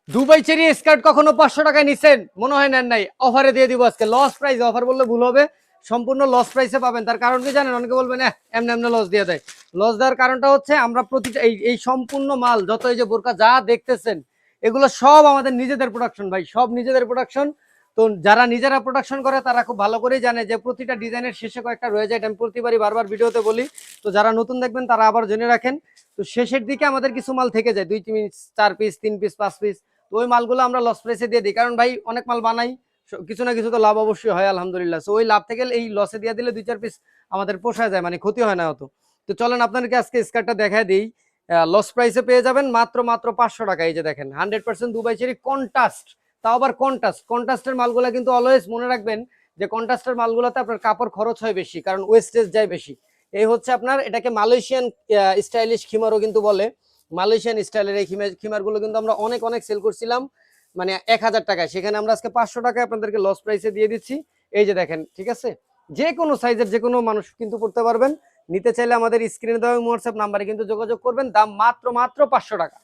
Dubai cherry skirt কখনো 500 টাকায় নিছেন? মনে হয় নেন নাই। অফারে দিয়ে দিব আজকে, লস প্রাইস। অফার বললে ভুল হবে, সম্পূর্ণ লস প্রাইসে পাবেন। তার কারণ কি জানেন? অনেকে বলবেন এমনি এমনি লস দিয়ে দেয়। লস দেওয়ার কারণটা হচ্ছে আমরা প্রতিটা এই সম্পূর্ণ মাল, যত এই যে বোরকা যা দেখতেছেন, এগুলো সব আমাদের নিজেদের প্রোডাকশন ভাই, সব নিজেদের প্রোডাকশন। তো যারা নিজেরা প্রোডাকশন করে তারা খুব ভালো করেই জানে যে প্রতিটা ডিজাইনের শেষে কয়েকটা রয়ে যায়। এটা আমি প্রতিবারই বারবার ভিডিওতে বলি। তো যারা নতুন দেখবেন তারা আবার জেনে রাখেন। তো শেষের দিকে আমাদের কিছু মাল থেকে যায়, 2 পিস 4 পিস 3 পিস 5 পিস। তো ওই মালগুলো আমরা লস প্রাইসে দিয়ে দিই, কারণ ভাই অনেক মাল বানাই, কিছু না কিছু তো লাভ অবশ্যই হয় আলহামদুলিল্লাহ। তো ওই লাভ থেকে এই লসে দিয়ে দিলে 2-4 পিস আমাদের পোষায় যায়, মানে ক্ষতি হয় না অত। তো চলেন আপনাদেরকে আজকে স্কার্টটা দেখায় দিই। লস প্রাইসে পেয়ে যাবেন মাত্র মাত্র 500 টাকা। এই যে দেখেন 100% দুবাই চেরি কন্ট্রাস্ট, তাও আবার কন্ট্রাস্টের মালগুলা কিন্তু অলওয়েজ মনে রাখবেন যে কন্ট্রাস্টের মালগুলোতে আপনার কাপড় খরচ হয় বেশি, কারণ ওয়েস্টেজ যায় বেশি। এই হচ্ছে আপনার, এটাকে মালয়েশিয়ান স্টাইলিশ খিমারও কিন্তু বলে। মালয়েশিয়ান স্টাইলের এই খিমারগুলো কিন্তু আমরা অনেক অনেক সেল করছিলাম, মানে 1000 টাকায়। সেখানে আমরা আজকে 500 টাকায় আপনাদেরকে লস প্রাইসে দিয়ে দিচ্ছি। এই যে দেখেন, ঠিক আছে? যে কোনো সাইজের যে কোনো মানুষ কিন্তু পড়তে পারবেন। নিতে চাইলে আমাদের স্ক্রিনে দেওয়া হোয়াটসঅ্যাপ নাম্বারে কিন্তু যোগাযোগ করবেন। দাম মাত্র মাত্র 500 টাকা।